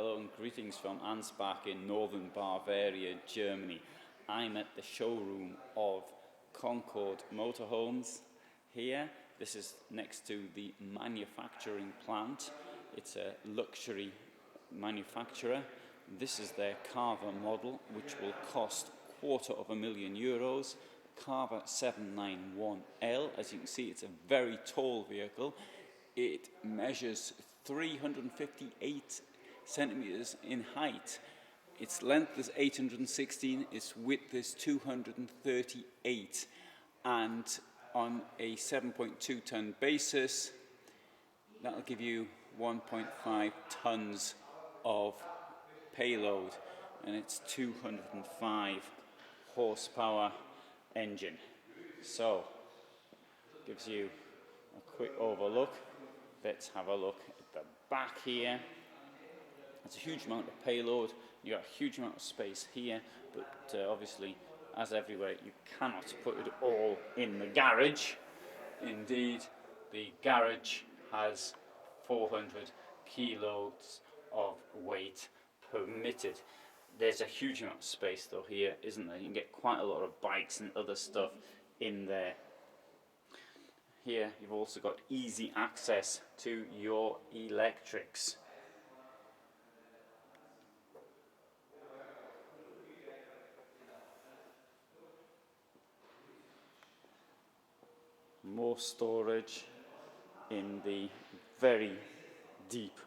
Hello and greetings from Ansbach in northern Bavaria, Germany. I'm at the showroom of Concorde motorhomes here. This is next to the manufacturing plant. It's a luxury manufacturer. This is their Carver model, which will cost €250,000. Carver 791L. As you can see, it's a very tall vehicle. It measures 358 centimeters in height. Its length is 816, its width is 238, and on a 7.2 ton basis, that'll give you 1.5 tons of payload, and it's 205 horsepower engine. So, gives you a quick overlook. Let's have a look at the back here. It's a huge amount of payload. You got a huge amount of space here, but obviously, as everywhere, you cannot put it all in the garage. Indeed, the garage has 400 kilos of weight permitted. There's a huge amount of space though here, isn't there? You can get quite a lot of bikes and other stuff in there. Here you've also got easy access to your electrics. More storage in the very deep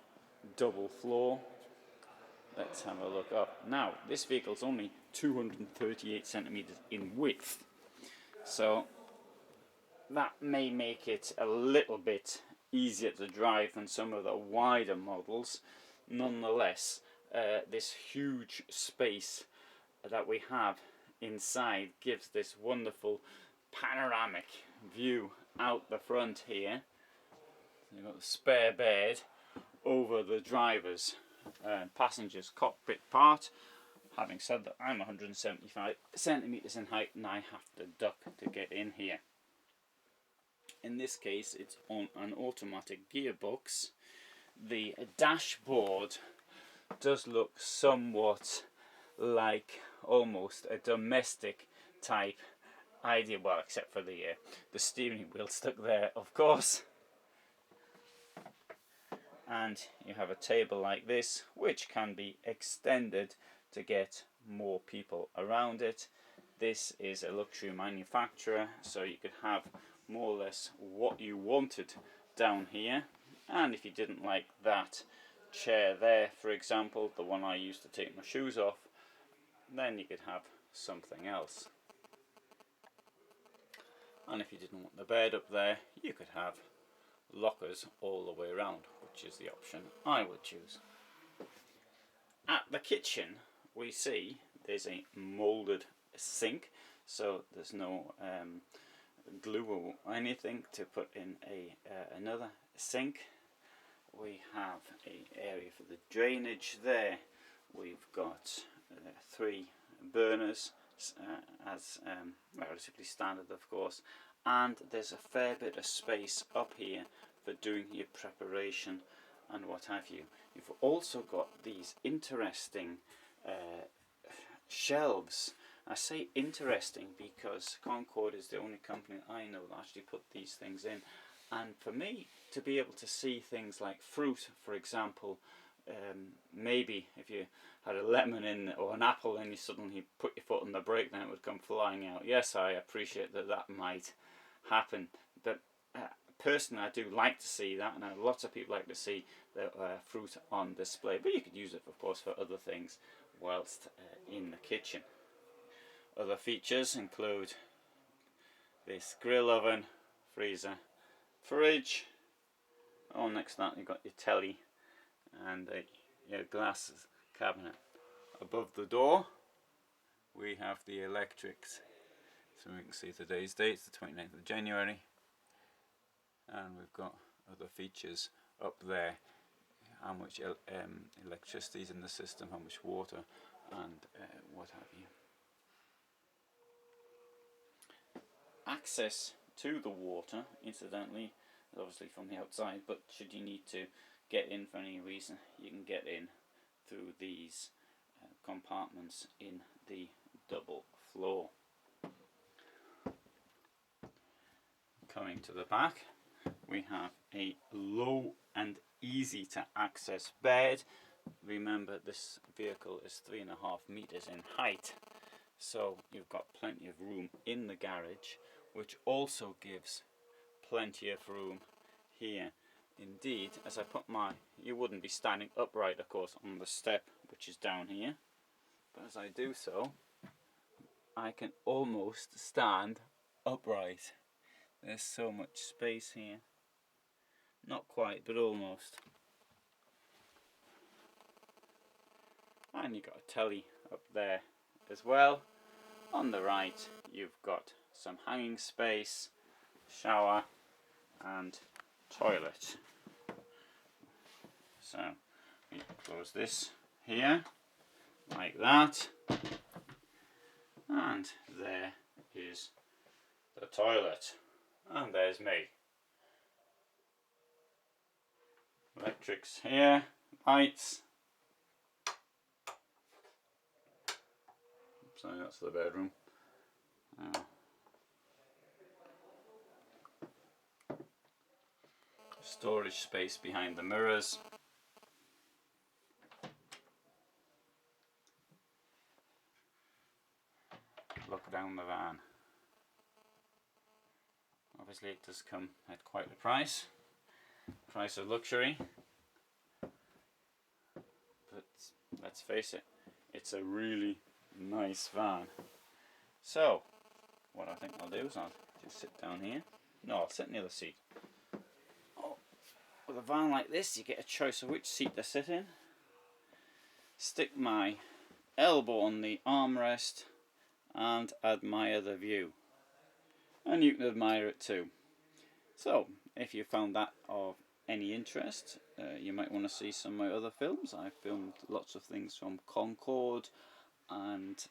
double floor. Let's have a look up. Now, this vehicle's only 238 centimeters in width, so that may make it a little bit easier to drive than some of the wider models. Nonetheless, this huge space that we have inside gives this wonderful panoramic view out the front here. You've got the spare bed over the driver's passenger's cockpit part. Having said that, I'm 175 centimeters in height and I have to duck to get in here. In this case, it's on an automatic gearbox. The dashboard does look somewhat like almost a domestic type idea, well, except for the steering wheel stuck there, of course. And you have a table like this, which can be extended to get more people around it. This is a luxury manufacturer, so you could have more or less what you wanted down here. And if you didn't like that chair there, for example, the one I used to take my shoes off, then you could have something else. And if you didn't want the bed up there, you could have lockers all the way around, which is the option I would choose. At the kitchen, we see there's a moulded sink, so there's no glue or anything to put in another sink. We have an area for the drainage there. We've got 3 burners, as relatively standard, of course, and there's a fair bit of space up here for doing your preparation and what have you. You've also got these interesting shelves. I say interesting because Concorde is the only company I know that actually put these things in, and for me to be able to see things like fruit, for example, maybe if you had a lemon in or an apple and you suddenly put your foot on the brake, then it would come flying out. Yes, I appreciate that that might happen, but personally I do like to see that, and lots of people like to see the fruit on display, but you could use it of course for other things whilst in the kitchen. Other features include this grill oven, freezer, fridge. Oh, next to that you've got your telly and your glass cabinet. Above the door we have the electrics, so we can see today's date, the 29th of January, and we've got other features up there, how much electricity is in the system, how much water, and what have you. Access to the water, incidentally, is obviously from the outside, but should you need to get in for any reason, you can get in through these compartments in the double floor. Coming to the back, we have a low and easy to access bed. Remember, this vehicle is 3.5 meters in height, so you've got plenty of room in the garage, which also gives plenty of room here. Indeed, as I put my, you wouldn't be standing upright of course on the step which is down here, but as I do so I can almost stand upright. There's so much space here. Not quite, but almost. And you've got a telly up there as well. On the right you've got some hanging space, shower and toilet. So we close this here like that, and there is the toilet, and there's me. Electrics here, lights. So that's the bedroom. Storage space behind the mirrors. Look down the van. Obviously it does come at quite a price of luxury, but let's face it, it's a really nice van. So what I think I'll do is I'll just sit down here. No, I'll sit in the other seat. Oh, with a van like this you get a choice of which seat to sit in. Stick my elbow on the armrest and admire the view, and you can admire it too. So if you found that of any interest, you might want to see some of my other films. I've filmed lots of things from Concorde and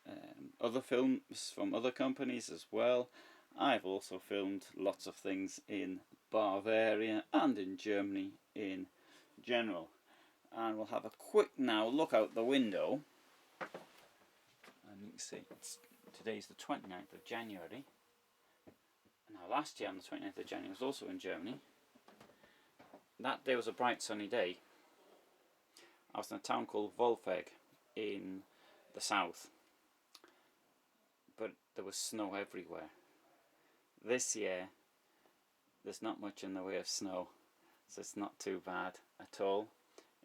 other films from other companies as well. I've also filmed lots of things in Bavaria and in Germany in general. And we'll have a quick now look out the window, and you can see today's the 29th of January. Now last year on the 29th of January I was also in Germany. That day was a bright sunny day. I was in a town called Wolfegg in the south, but there was snow everywhere. This year there's not much in the way of snow, so it's not too bad at all.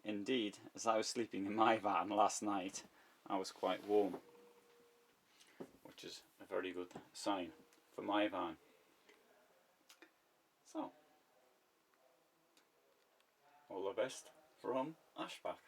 Indeed, as I was sleeping in my van last night, I was quite warm, which is a very good sign for my van. So, all the best from Ashbach.